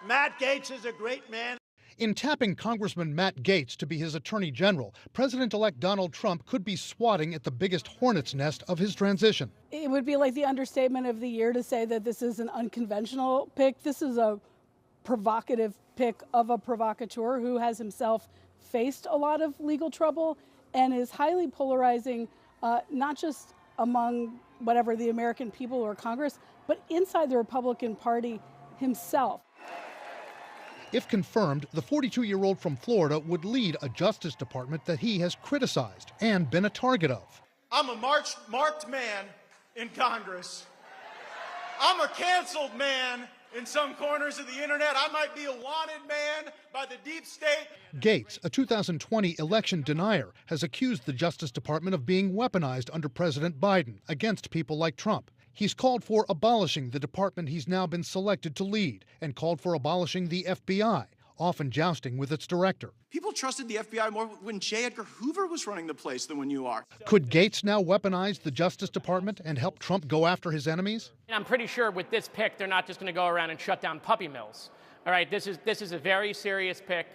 Matt Gaetz is a great man. In tapping Congressman Matt Gaetz to be his attorney general, President-elect Donald Trump could be swatting at the biggest hornet's nest of his transition. It would be like the understatement of the year to say that this is an unconventional pick. This is a provocative pick of a provocateur who has himself faced a lot of legal trouble and is highly polarizing, not just among whatever the American people or Congress, but inside the Republican Party himself. If confirmed, the 42-year-old from Florida would lead a Justice Department that he has criticized and been a target of. I'm a marked man in Congress. I'm a canceled man in some corners of the internet. I might be a wanted man by the deep state. Gaetz, a 2020 election denier, has accused the Justice Department of being weaponized under President Biden against people like Trump. He's called for abolishing the department he's now been selected to lead and called for abolishing the FBI, often jousting with its director. People trusted the FBI more when J. Edgar Hoover was running the place than when you are. Could Gaetz now weaponize the Justice Department and help Trump go after his enemies? I'm pretty sure with this pick, they're not just going to go around and shut down puppy mills. All right, this is a very serious pick,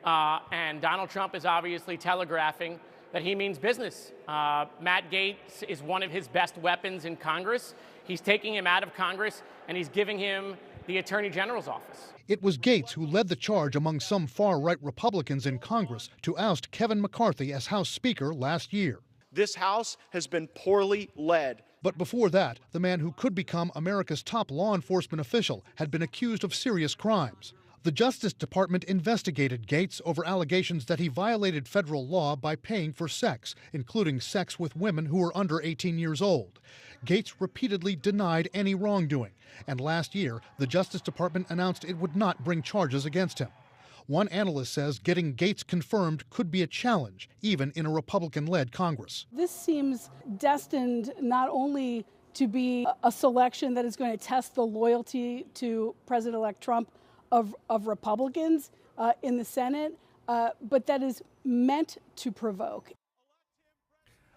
and Donald Trump is obviously telegraphing that he means business. Matt Gaetz is one of his best weapons in Congress. He's taking him out of Congress, and he's giving him the Attorney General's office. It was Gaetz who led the charge among some far-right Republicans in Congress to oust Kevin McCarthy as House Speaker last year. This House has been poorly led. But before that, the man who could become America's top law enforcement official had been accused of serious crimes. The Justice Department investigated Gaetz over allegations that he violated federal law by paying for sex, including sex with women who were under 18 years old. Gaetz repeatedly denied any wrongdoing, and last year, the Justice Department announced it would not bring charges against him. One analyst says getting Gaetz confirmed could be a challenge, even in a Republican-led Congress. This seems destined not only to be a selection that is going to test the loyalty to President-elect Trump of Republicans in the Senate, but that is meant to provoke.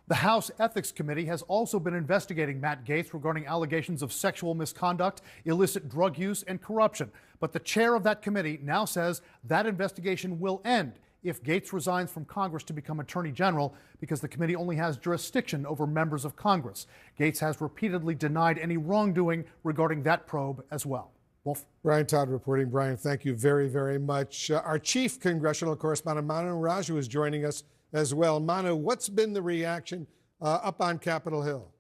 The House Ethics Committee has also been investigating Matt Gaetz regarding allegations of sexual misconduct, illicit drug use, and corruption. But the chair of that committee now says that investigation will end if Gaetz resigns from Congress to become Attorney General, because the committee only has jurisdiction over members of Congress. Gaetz has repeatedly denied any wrongdoing regarding that probe as well. Wolf? Brian Todd reporting. Brian, thank you very, very much. Our chief congressional correspondent, Manu Raju, is joining us as well. Manu, what's been the reaction up on Capitol Hill?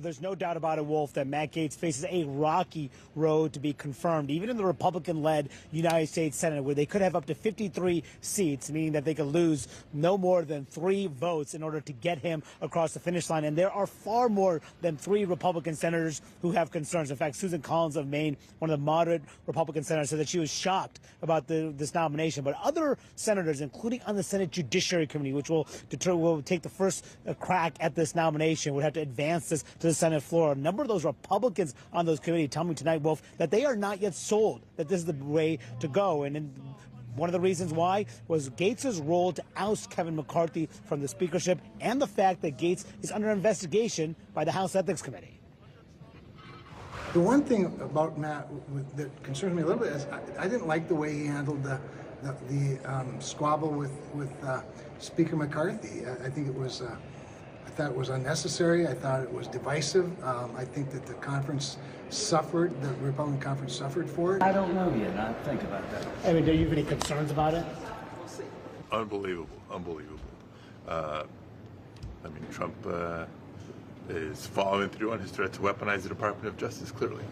There's no doubt about it, Wolf, that Matt Gaetz faces a rocky road to be confirmed, even in the Republican-led United States Senate, where they could have up to 53 seats, meaning that they could lose no more than 3 votes in order to get him across the finish line. And there are far more than 3 Republican senators who have concerns. In fact, Susan Collins of Maine, one of the moderate Republican senators, said that she was shocked about this nomination. But other senators, including on the Senate Judiciary Committee, which will take the first crack at this nomination, would have to advance this to the Senate floor. A number of those Republicans on those committees tell me tonight, Wolf, that they are not yet sold that this is the way to go. And one of the reasons why was Gaetz's role to oust Kevin McCarthy from the speakership, and the fact that Gaetz is under investigation by the House Ethics Committee. The one thing about Matt that concerns me a little bit is I didn't like the way he handled the squabble with Speaker McCarthy. I think it was. I thought it was unnecessary. I thought it was divisive. I think that the conference suffered, the Republican conference suffered for it. I don't know yet. I'll think about that. I mean, do you have any concerns about it? Unbelievable. I mean, Trump is following through on his threat to weaponize the Department of Justice, clearly.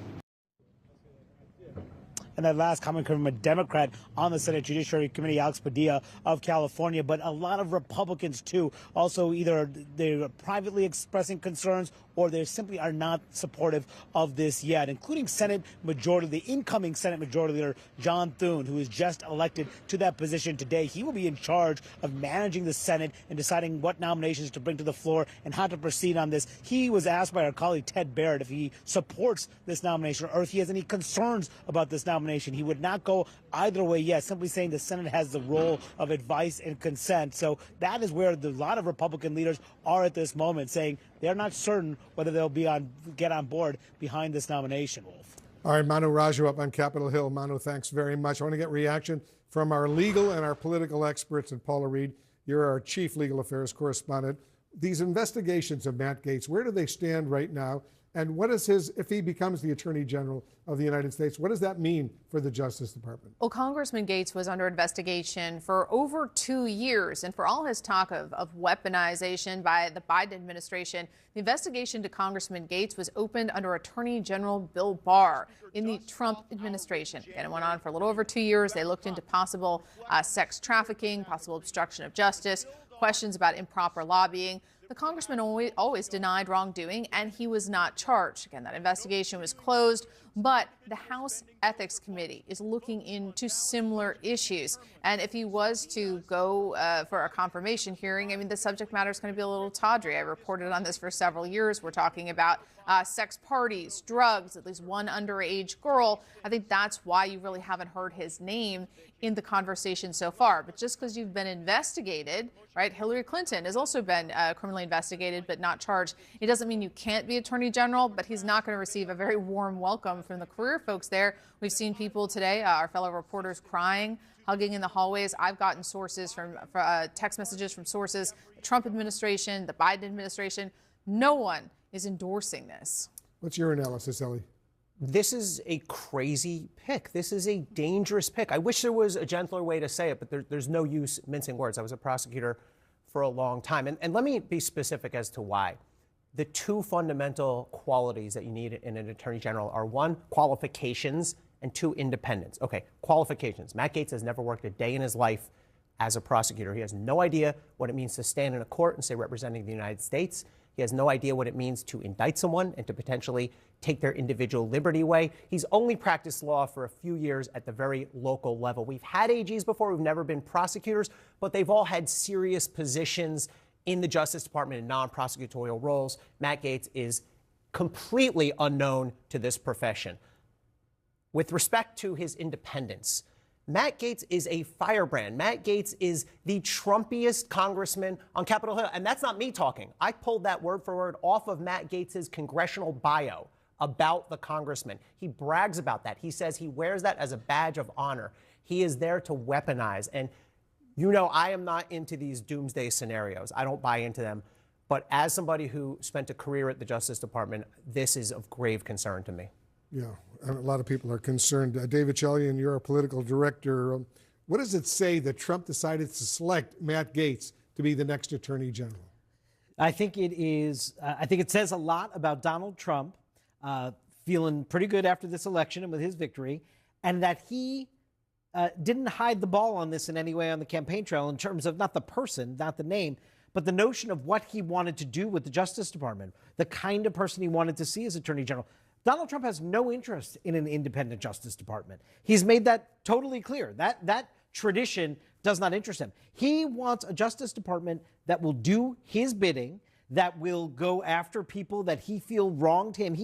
And that last comment coming from a Democrat on the Senate Judiciary Committee, Alex Padilla of California, but a lot of Republicans, too. Also, either they're privately expressing concerns or they simply are not supportive of this yet, including the incoming Senate Majority Leader, John Thune, who is just elected to that position today. He will be in charge of managing the Senate and deciding what nominations to bring to the floor and how to proceed on this. He was asked by our colleague Ted Barrett if he supports this nomination or if he has any concerns about this nomination. He would not go either way yet, simply saying the Senate has the role of advice and consent. So that is where a lot of Republican leaders are at this moment, saying they're not certain whether they'll get on board behind this nomination, Wolf. All right, Manu Raju up on Capitol Hill. Manu, thanks very much. I want to get reaction from our legal and our political experts. And Paula Reed, you're our chief legal affairs correspondent. These investigations of Matt Gaetz, where do they stand right now? And what is if he becomes the Attorney General of the United States, what does that mean for the Justice Department? Well, Congressman Gaetz was under investigation for over 2 years. And for all his talk of weaponization by the Biden administration, the investigation to Congressman Gaetz was opened under Attorney General Bill Barr in the Trump administration. And it went on for a little over 2 years. They looked into possible sex trafficking, possible obstruction of justice, questions about improper lobbying. The congressman always denied wrongdoing, and he was not charged. Again, that investigation was closed, but the House Ethics Committee is looking into similar issues. And if he was to go for a confirmation hearing, I mean, the subject matter is going to be a little tawdry. I reported on this for several years. We're talking about sex parties, drugs, at least one underage girl. I think that's why you really haven't heard his name in the conversation so far. But just because you've been investigated, right? Hillary Clinton has also been criminally investigated but not charged. It doesn't mean you can't be Attorney General, but he's not going to receive a very warm welcome from the career folks there. We've seen people today, our fellow reporters, crying, hugging in the hallways. I've gotten sources from text messages from sources, the Trump administration, the Biden administration. No one is endorsing this. What's your analysis, Ellie? This is a crazy pick. This is a dangerous pick. I wish there was a gentler way to say it, but there's no use mincing words. I was a prosecutor for a long time. And let me be specific as to why. The two fundamental qualities that you need in an attorney general are, one, qualifications, and two, independence. Okay, qualifications. Matt Gaetz has never worked a day in his life as a prosecutor. He has no idea what it means to stand in a court and say representing the United States. He has no idea what it means to indict someone and to potentially take their individual liberty away. He's only practiced law for a few years at the very local level. We've had AGs before. We've never been prosecutors, but they've all had serious positions in the Justice Department in non-prosecutorial roles. Matt Gaetz is completely unknown to this profession. With respect to his independence, Matt Gaetz is a firebrand. Matt Gaetz is the Trumpiest congressman on Capitol Hill. And that's not me talking. I pulled that word for word off of Matt Gaetz's congressional bio about the congressman. He brags about that. He says he wears that as a badge of honor. He is there to weaponize. And you know, I am not into these doomsday scenarios. I don't buy into them. But as somebody who spent a career at the Justice Department, this is of grave concern to me. Yeah, and a lot of people are concerned. David Chalian, you're a political director. What does it say that Trump decided to select Matt Gaetz to be the next Attorney General? I think it is. I think it says a lot about Donald Trump feeling pretty good after this election and with his victory, and that he didn't hide the ball on this in any way on the campaign trail in terms of not the person, not the name, but the notion of what he wanted to do with the Justice Department, the kind of person he wanted to see as Attorney General. Donald Trump has no interest in an independent Justice Department. He's made that totally clear. That tradition does not interest him. He wants a Justice Department that will do his bidding, that will go after people that he feels wronged him.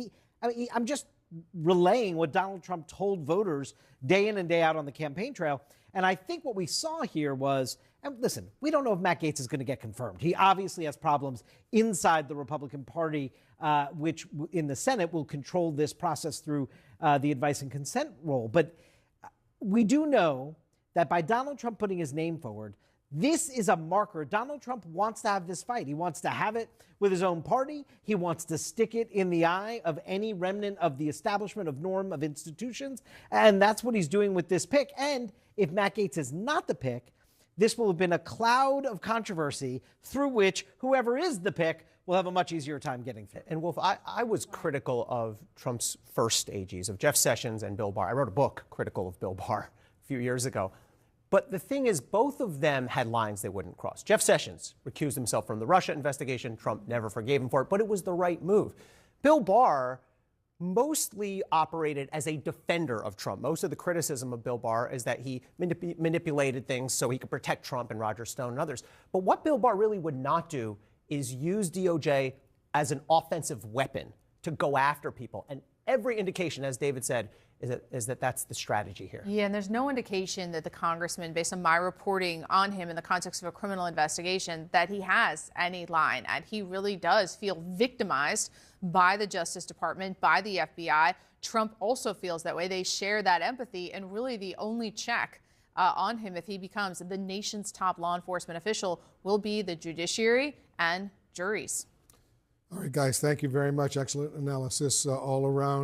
I'm just relaying what Donald Trump told voters day in and day out on the campaign trail. And I think what we saw here was, and listen, we don't know if Matt Gaetz is going to get confirmed. He obviously has problems inside the Republican Party, which in the Senate will control this process through the advice and consent role. But we do know that by Donald Trump putting his name forward, this is a marker. Donald Trump wants to have this fight. He wants to have it with his own party. He wants to stick it in the eye of any remnant of the establishment of norm of institutions. And that's what he's doing with this pick. And if Matt Gaetz is not the pick, this will have been a cloud of controversy through which whoever is the pick will have a much easier time getting fit. And Wolf, I was critical of Trump's first AGs, of Jeff Sessions and Bill Barr. I wrote a book critical of Bill Barr a few years ago. But the thing is, both of them had lines they wouldn't cross. Jeff Sessions recused himself from the Russia investigation. Trump never forgave him for it, but it was the right move. Bill Barr mostly operated as a defender of Trump. Most of the criticism of Bill Barr is that he manipulated things so he could protect Trump and Roger Stone and others. But what Bill Barr really would not do is use DOJ as an offensive weapon to go after people. And every indication, as David said, is that that's the strategy here. Yeah, and there's no indication that the congressman, based on my reporting on him in the context of a criminal investigation, that he has any line. And he really does feel victimized by the Justice Department, by the FBI. Trump also feels that way. They share that empathy, and really the only check on him if he becomes the nation's top law enforcement official will be the judiciary and juries. All right, guys, thank you very much. Excellent analysis all around.